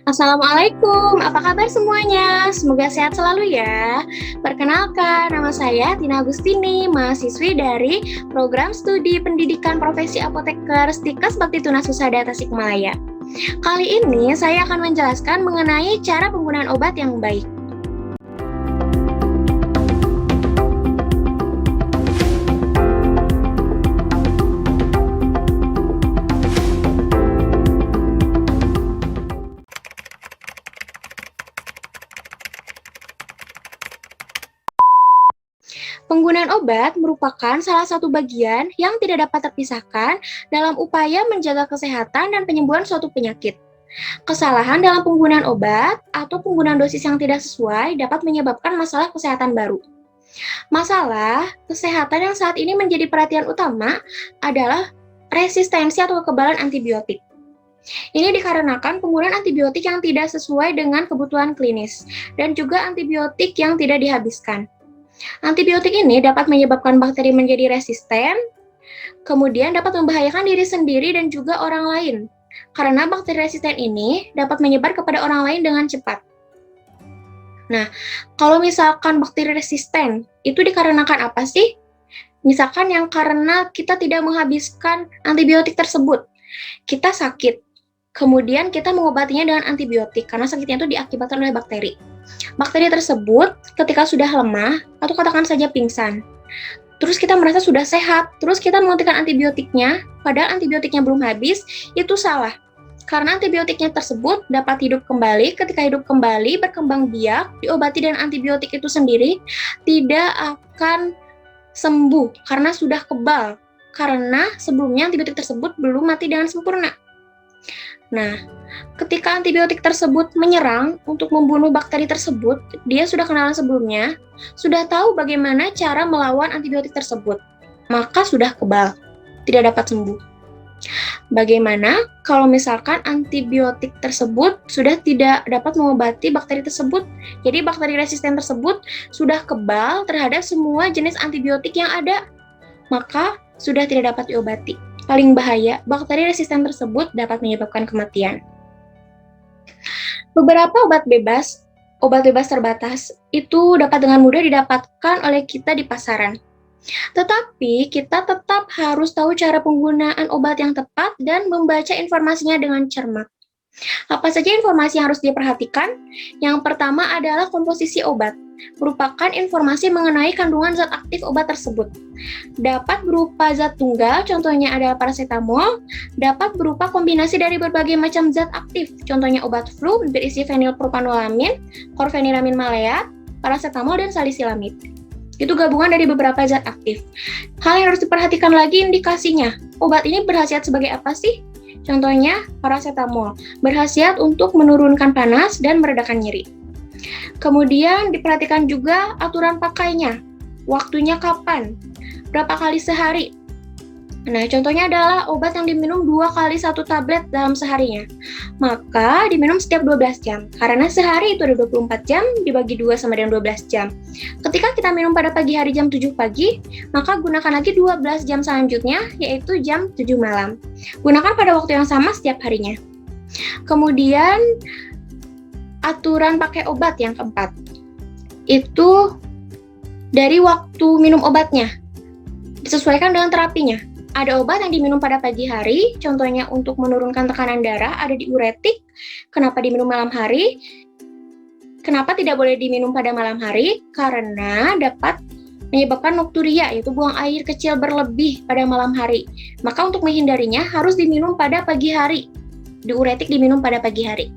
Assalamualaikum, apa kabar semuanya? Semoga sehat selalu ya. Perkenalkan, nama saya Tina Agustini, mahasiswi dari Program Studi Pendidikan Profesi Apoteker Stikes Bakti Tunas Husada Tasikmalaya. Kali ini saya akan menjelaskan mengenai cara penggunaan obat yang baik. Penggunaan obat merupakan salah satu bagian yang tidak dapat terpisahkan dalam upaya menjaga kesehatan dan penyembuhan suatu penyakit. Kesalahan dalam penggunaan obat atau penggunaan dosis yang tidak sesuai dapat menyebabkan masalah kesehatan baru. Masalah kesehatan yang saat ini menjadi perhatian utama adalah resistensi atau kekebalan antibiotik. Ini dikarenakan penggunaan antibiotik yang tidak sesuai dengan kebutuhan klinis dan juga antibiotik yang tidak dihabiskan. Antibiotik ini dapat menyebabkan bakteri menjadi resisten, kemudian dapat membahayakan diri sendiri dan juga orang lain. Karena bakteri resisten ini dapat menyebar kepada orang lain dengan cepat. Nah, kalau misalkan bakteri resisten, itu dikarenakan apa sih? Misalkan yang karena kita tidak menghabiskan antibiotik tersebut. Kita sakit, kemudian kita mengobatinya dengan antibiotik karena sakitnya itu diakibatkan oleh bakteri. Bakteri tersebut ketika sudah lemah atau katakan saja pingsan, terus kita merasa sudah sehat, terus kita menghentikan antibiotiknya, padahal antibiotiknya belum habis, itu salah. Karena antibiotiknya tersebut dapat hidup kembali, ketika hidup kembali berkembang biak, diobati dengan antibiotik itu sendiri, tidak akan sembuh karena sudah kebal, karena sebelumnya antibiotik tersebut belum mati dengan sempurna. Nah, ketika antibiotik tersebut menyerang untuk membunuh bakteri tersebut, dia sudah kenalan sebelumnya, sudah tahu bagaimana cara melawan antibiotik tersebut, maka sudah kebal, tidak dapat sembuh. Bagaimana kalau misalkan antibiotik tersebut sudah tidak dapat mengobati bakteri tersebut? Jadi bakteri resisten tersebut sudah kebal terhadap semua jenis antibiotik yang ada, maka sudah tidak dapat diobati. Paling bahaya, bakteri resisten tersebut dapat menyebabkan kematian. Beberapa obat bebas terbatas, itu dapat dengan mudah didapatkan oleh kita di pasaran. Tetapi, kita tetap harus tahu cara penggunaan obat yang tepat dan membaca informasinya dengan cermat. Apa saja informasi yang harus diperhatikan? Yang pertama adalah komposisi obat, merupakan informasi mengenai kandungan zat aktif obat tersebut. Dapat berupa zat tunggal, contohnya adalah paracetamol, dapat berupa kombinasi dari berbagai macam zat aktif, contohnya obat flu berisi fenilpropanolamin, chlorpheniramine maleat, paracetamol, dan salisilamid. Itu gabungan dari beberapa zat aktif. Hal yang harus diperhatikan lagi indikasinya. Obat ini berkhasiat sebagai apa sih? Contohnya, paracetamol berkhasiat untuk menurunkan panas dan meredakan nyeri. Kemudian diperhatikan juga aturan pakainya, waktunya kapan, berapa kali sehari. Nah, contohnya adalah obat yang diminum 2 kali 1 tablet dalam seharinya. Maka diminum setiap 12 jam, karena sehari itu ada 24 jam, dibagi 2 sama dengan 12 jam. Ketika kita minum pada pagi hari jam 7 pagi, maka gunakan lagi 12 jam selanjutnya, yaitu jam 7 malam. Gunakan pada waktu yang sama setiap harinya. Kemudian, aturan pakai obat yang keempat. Itu dari waktu minum obatnya, disesuaikan dengan terapinya. Ada obat yang diminum pada pagi hari, contohnya untuk menurunkan tekanan darah, ada diuretik. Kenapa diminum malam hari? Kenapa tidak boleh diminum pada malam hari? Karena dapat menyebabkan nokturia, yaitu buang air kecil berlebih pada malam hari. Maka untuk menghindarinya harus diminum pada pagi hari. Diuretik diminum pada pagi hari.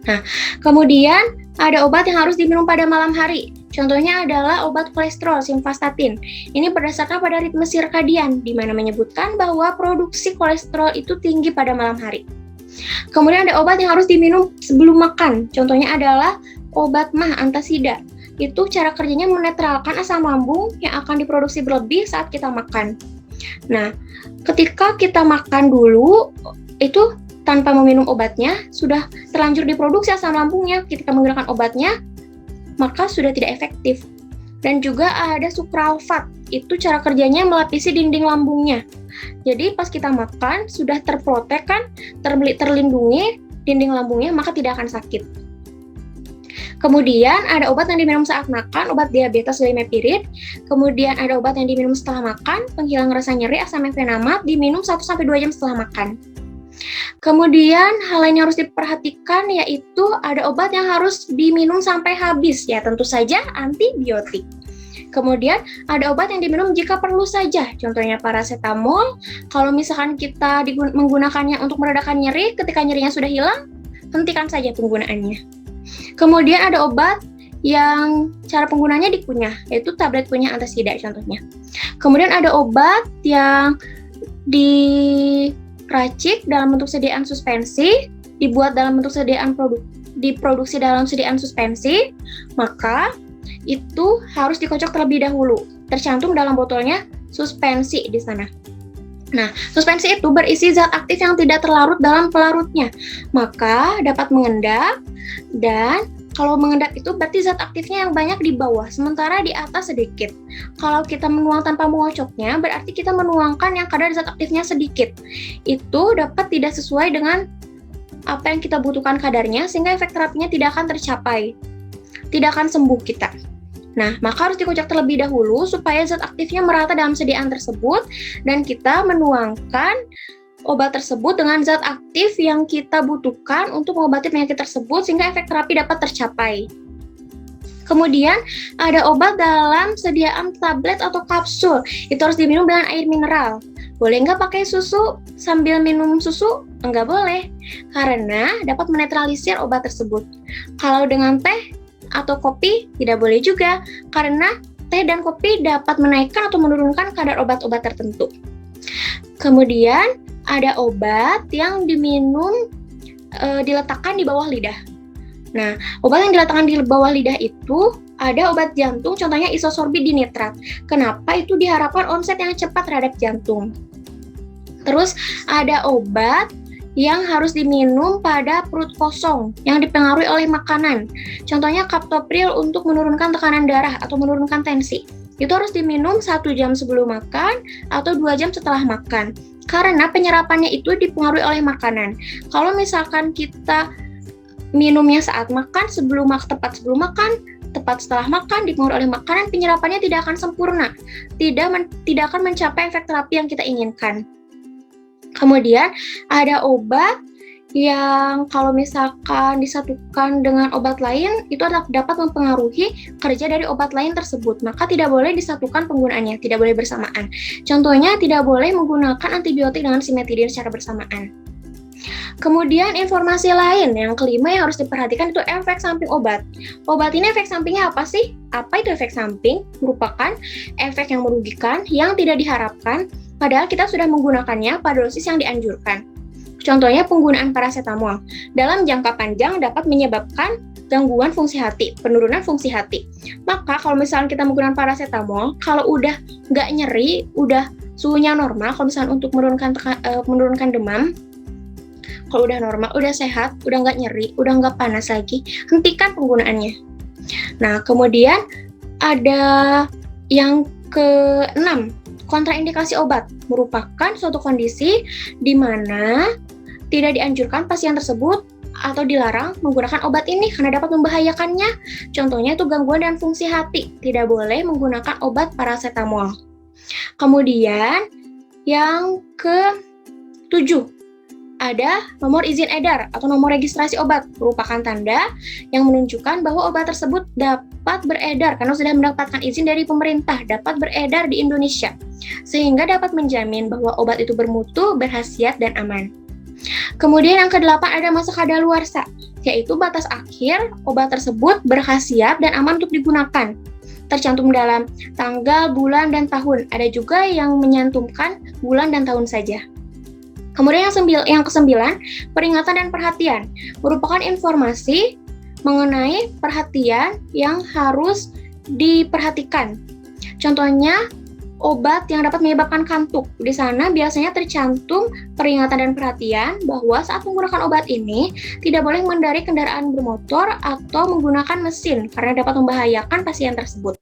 Nah, kemudian ada obat yang harus diminum pada malam hari. Contohnya adalah obat kolesterol, simvastatin. Ini berdasarkan pada ritme sirkadian, di mana menyebutkan bahwa produksi kolesterol itu tinggi pada malam hari. Kemudian ada obat yang harus diminum sebelum makan. Contohnya adalah obat MAH, antasida. Itu cara kerjanya menetralkan asam lambung yang akan diproduksi berlebih saat kita makan. Nah, ketika kita makan dulu, itu tanpa meminum obatnya, sudah terlanjur diproduksi asam lambungnya. Ketika menggunakan obatnya, maka sudah tidak efektif. Dan juga ada supralfat, itu cara kerjanya melapisi dinding lambungnya. Jadi pas kita makan, sudah terprotek kan, terlindungi dinding lambungnya, maka tidak akan sakit. Kemudian ada obat yang diminum saat makan, obat diabetes glimepirid. Kemudian ada obat yang diminum setelah makan, penghilang rasa nyeri asam mefenamat, diminum 1-2 jam setelah makan. Kemudian hal lain yang harus diperhatikan yaitu ada obat yang harus diminum sampai habis, ya tentu saja antibiotik. Kemudian ada obat yang diminum jika perlu saja, contohnya paracetamol. Kalau misalkan kita menggunakannya untuk meredakan nyeri, ketika nyerinya sudah hilang, hentikan saja penggunaannya. Kemudian ada obat yang cara penggunanya dikunyah, yaitu tablet kunyah antasida contohnya. Kemudian ada obat yang diracik dalam bentuk sediaan suspensi, dibuat dalam bentuk diproduksi dalam sediaan suspensi, maka itu harus dikocok terlebih dahulu. Tercantum dalam botolnya suspensi di sana. Nah, suspensi itu berisi zat aktif yang tidak terlarut dalam pelarutnya, maka dapat mengendap, dan kalau mengendap itu berarti zat aktifnya yang banyak di bawah, sementara di atas sedikit. Kalau kita menuang tanpa mengocoknya, berarti kita menuangkan yang kadar zat aktifnya sedikit. Itu dapat tidak sesuai dengan apa yang kita butuhkan kadarnya, sehingga efek terapinya tidak akan tercapai, tidak akan sembuh kita. Nah, maka harus dikocok terlebih dahulu supaya zat aktifnya merata dalam sediaan tersebut dan kita menuangkan obat tersebut dengan zat aktif yang kita butuhkan untuk mengobati penyakit tersebut sehingga efek terapi dapat tercapai. Kemudian ada obat dalam sediaan tablet atau kapsul. Itu harus diminum dengan air mineral. Boleh nggak pakai susu sambil minum susu? Nggak boleh, karena dapat menetralisir obat tersebut. Kalau dengan teh atau kopi tidak boleh juga, karena teh dan kopi dapat menaikkan atau menurunkan kadar obat-obat tertentu. Kemudian ada obat yang diminum diletakkan di bawah lidah. Nah, obat yang diletakkan di bawah lidah itu ada obat jantung, contohnya isosorbit dinitrat. Kenapa? Itu diharapkan onset yang cepat terhadap jantung. Terus ada obat yang harus diminum pada perut kosong yang dipengaruhi oleh makanan. Contohnya kaptopril untuk menurunkan tekanan darah atau menurunkan tensi. Itu harus diminum 1 jam sebelum makan atau 2 jam setelah makan. Karena penyerapannya itu dipengaruhi oleh makanan. Kalau misalkan kita minumnya saat makan, tepat sebelum makan, tepat setelah makan, dipengaruhi oleh makanan, penyerapannya tidak akan sempurna. Tidak akan mencapai efek terapi yang kita inginkan. Kemudian ada obat yang kalau misalkan disatukan dengan obat lain, itu dapat mempengaruhi kerja dari obat lain tersebut. Maka tidak boleh disatukan penggunaannya, tidak boleh bersamaan. Contohnya, tidak boleh menggunakan antibiotik dengan simetidin secara bersamaan. Kemudian informasi lain yang kelima yang harus diperhatikan itu efek samping obat. Obat ini efek sampingnya apa sih? Apa itu efek samping? Merupakan efek yang merugikan, yang tidak diharapkan, padahal kita sudah menggunakannya pada dosis yang dianjurkan. Contohnya penggunaan paracetamol. Dalam jangka panjang dapat menyebabkan gangguan fungsi hati, penurunan fungsi hati. Maka kalau misalnya kita menggunakan paracetamol, kalau udah nggak nyeri, udah suhunya normal, kalau misalnya untuk menurunkan demam, kalau udah normal, udah sehat, udah nggak nyeri, udah nggak panas lagi, hentikan penggunaannya. Nah, kemudian ada yang ke-6, kontraindikasi obat merupakan suatu kondisi di mana tidak dianjurkan pasien tersebut atau dilarang menggunakan obat ini karena dapat membahayakannya. Contohnya itu gangguan dan fungsi hati, tidak boleh menggunakan obat paracetamol. Kemudian yang ke-7, ada nomor izin edar atau nomor registrasi obat, merupakan tanda yang menunjukkan bahwa obat tersebut dapat beredar karena sudah mendapatkan izin dari pemerintah, dapat beredar di Indonesia, sehingga dapat menjamin bahwa obat itu bermutu, berkhasiat, dan aman. Kemudian yang ke-8 ada masa kadaluarsa, yaitu batas akhir obat tersebut berkhasiat dan aman untuk digunakan. Tercantum dalam tanggal, bulan, dan tahun. Ada juga yang menyantumkan bulan dan tahun saja. Kemudian yang ke-9, peringatan dan perhatian, merupakan informasi mengenai perhatian yang harus diperhatikan. Contohnya, obat yang dapat menyebabkan kantuk. Di sana biasanya tercantum peringatan dan perhatian bahwa saat menggunakan obat ini tidak boleh mengendarai kendaraan bermotor atau menggunakan mesin karena dapat membahayakan pasien tersebut.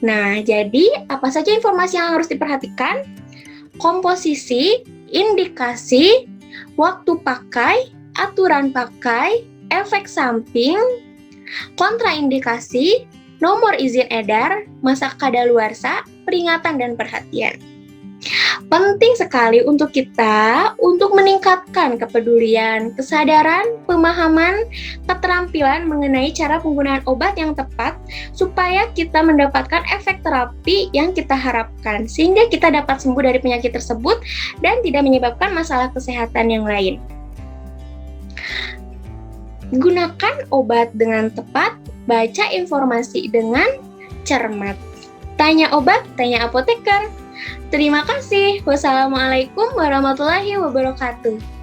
Nah, jadi apa saja informasi yang harus diperhatikan? Komposisi, indikasi, waktu pakai, aturan pakai, efek samping, kontraindikasi, nomor izin edar, masa kadaluarsa, peringatan dan perhatian. Penting sekali untuk kita untuk meningkatkan kepedulian, kesadaran, pemahaman, keterampilan mengenai cara penggunaan obat yang tepat supaya kita mendapatkan efek terapi yang kita harapkan sehingga kita dapat sembuh dari penyakit tersebut dan tidak menyebabkan masalah kesehatan yang lain. Gunakan obat dengan tepat, baca informasi dengan cermat. Tanya obat, tanya apoteker. Terima kasih. Wassalamualaikum warahmatullahi wabarakatuh.